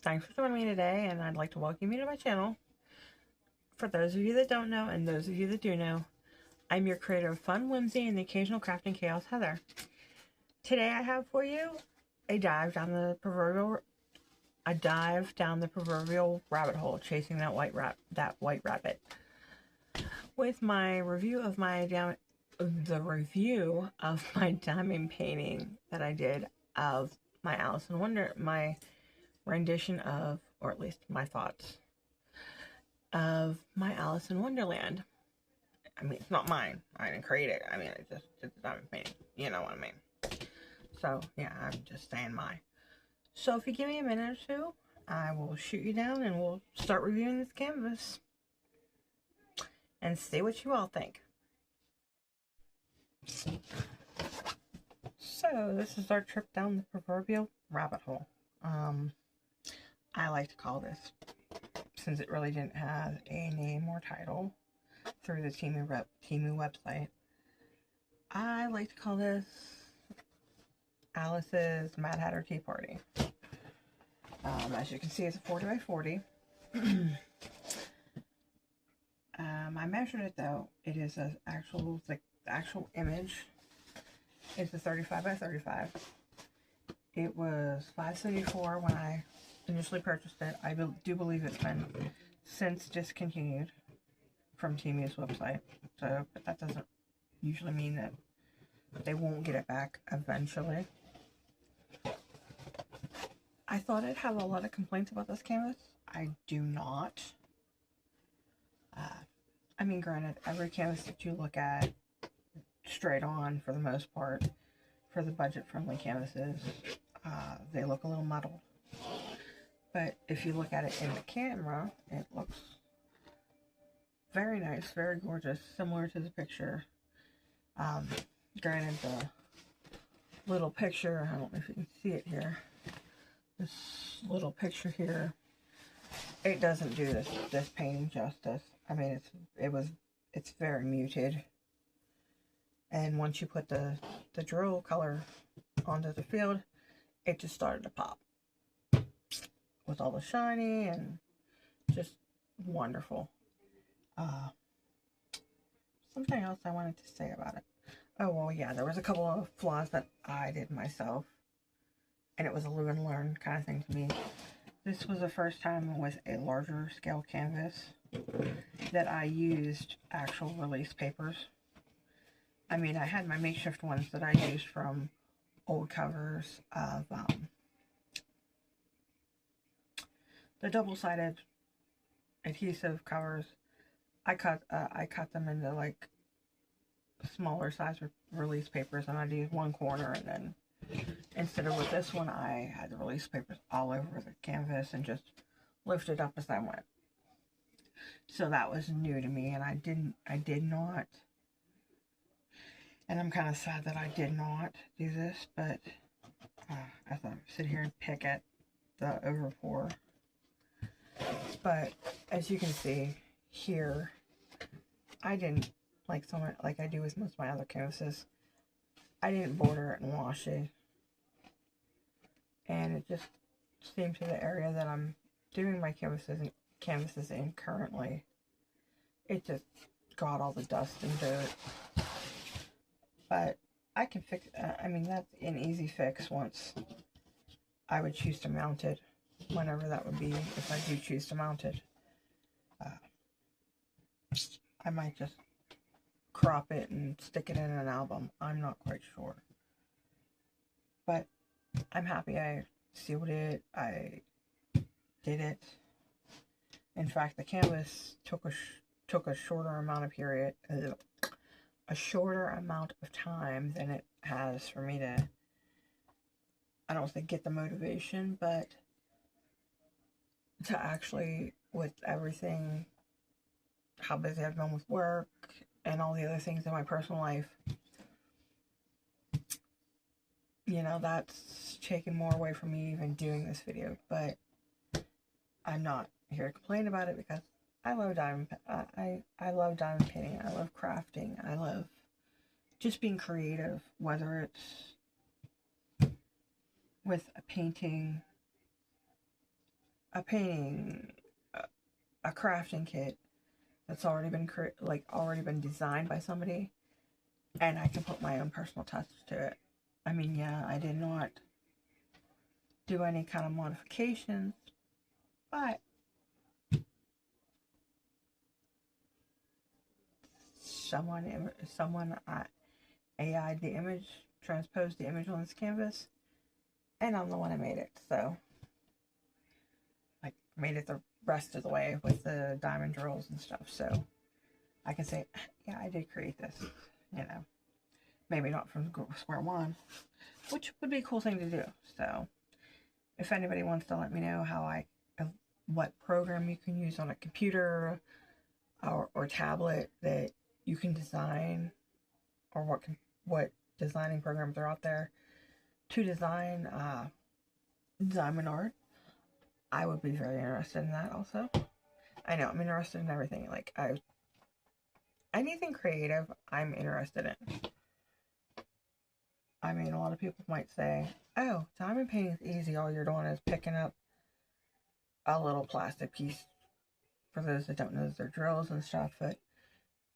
Thanks for joining me today, and I'd like to welcome you to my channel. For those of you that don't know, and those of you that do know, I'm your creator of fun, whimsy, and the occasional crafting chaos, Heather. Today I have for you a dive down the proverbial rabbit hole, chasing that white rabbit. With my review of my diamond painting that I did of my rendition of, or at least my thoughts of my Alice in Wonderland. I mean, it's not mine. I didn't create it. I mean, it's a diamond painting. You know what I mean. So, yeah, I'm just saying my. So, if you give me a minute or two, I will shoot you down and we'll start reviewing this canvas and see what you all think. So, this is our trip down the proverbial rabbit hole. I like to call this, since it really didn't have a name or title through the Temu website, I like to call this Alice's Mad Hatter Tea Party. As you can see, it's a 40 by 40. I measured it though. It is the actual image is a 35 by 35. It was $5.74 when I initially purchased it. I do believe it's been since discontinued from Temu's website. So, but that doesn't usually mean that they won't get it back eventually. I thought I'd have a lot of complaints about this canvas. I do not. I mean, granted, every canvas that you look at straight on, for the most part, for the budget-friendly canvases, they look a little muddled. But if you look at it in the camera, it looks very nice, very gorgeous, similar to the picture. Granted, the little picture, I don't know if you can see it here, this little picture here, it doesn't do this painting justice. I mean, it's very muted. And once you put the drill color onto the field, it just started to pop. With all the shiny and just wonderful. Something else I wanted to say about it. Oh, well, yeah, there was a couple of flaws that I did myself. And it was a live and learn kind of thing to me. This was the first time with a larger scale canvas that I used actual release papers. I mean, I had my makeshift ones that I used from old covers of the double-sided adhesive covers. I cut them into like smaller size release papers, and I'd use one corner, and then instead of with this one, I had the release papers all over the canvas and just lifted up as I went. So that was new to me, and I did not, and I'm kind of sad that I did not do this, but as I sit here and pick at the overpour. But as you can see here, I didn't, like I do with most of my other canvases, I didn't border it and wash it. And it just seemed to the area that I'm doing my canvases in currently, it just got all the dust and dirt. But I can fix, I mean, that's an easy fix once I would choose to mount it, whenever that would be, if I do choose to mount it. I might just crop it and stick it in an album. I'm not quite sure. But I'm happy I sealed it. I did it. In fact, the canvas took a shorter amount of time than it has for me to, I don't think get the motivation, but to actually, with everything, how busy I've been with work and all the other things in my personal life, you know, that's taken more away from me even doing this video. But I'm not here to complain about it, because I love diamond painting. I love crafting. I love just being creative, whether it's with a painting a painting, a crafting kit that's already been already been designed by somebody, and I can put my own personal touch to it. I mean, yeah, I did not do any kind of modifications, but someone AI'd the image, transposed the image on this canvas, and I'm the one that made it. So, like, made it the rest of the way with the diamond drills and stuff. So, I can say, yeah, I did create this. You know, maybe not from square one, which would be a cool thing to do. So, if anybody wants to let me know what program you can use on a computer or tablet that you can design, or what designing programs are out there to design diamond art, I would be very interested in that also. I know I'm interested in everything. Like, anything creative, I'm interested in. I mean, a lot of people might say, oh, diamond painting is easy. All you're doing is picking up a little plastic piece. For those that don't know, they're drills and stuff, but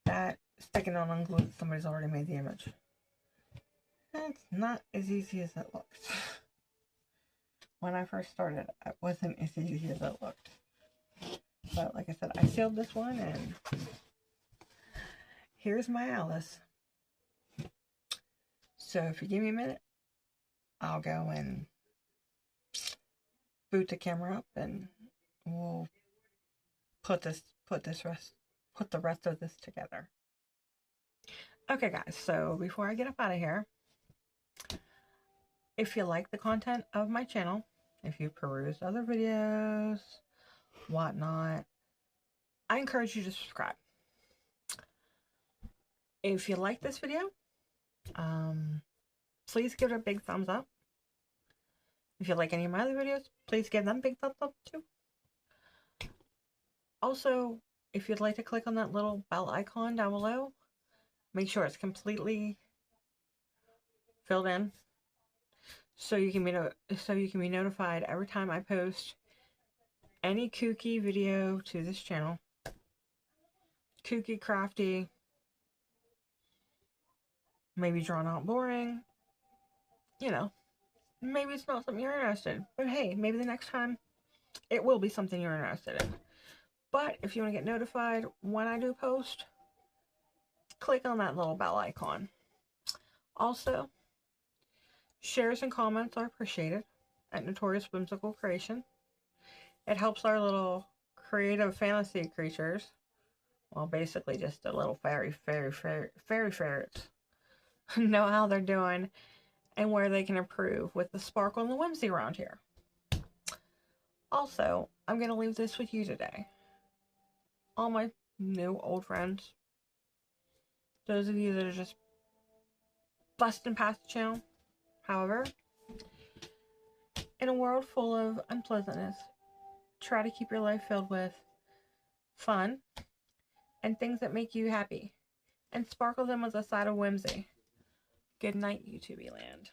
that sticking on glue, somebody's already made the image. That's not as easy as it looks. When I first started, it wasn't as easy as it looked. But like I said, I sealed this one, and here's my Alice. So if you give me a minute, I'll go and boot the camera up, and we'll put the rest of this together. Okay, guys. So before I get up out of here, if you like the content of my channel, if you peruse other videos, whatnot, I encourage you to subscribe. If you like this video, please give it a big thumbs up. If you like any of my other videos, please give them big thumbs up too. Also, if you'd like to click on that little bell icon down below, make sure it's completely filled in, so you can be notified every time I post any kooky video to this channel. Kooky, crafty, maybe drawn out boring. You know, maybe it's not something you're interested in, but hey, maybe the next time it will be something you're interested in. But if you want to get notified when I do post, click on that little bell icon. Also, shares and comments are appreciated at Notorious Whimsical Creation. It helps our little creative fantasy creatures, well, basically just a little fairy ferrets, know how they're doing and where they can improve with the sparkle and the whimsy around here. Also, I'm going to leave this with you today. All my new old friends, those of you that are just busting past the channel, however, in a world full of unpleasantness, try to keep your life filled with fun and things that make you happy, and sparkle them with a side of whimsy. Good night, YouTube land.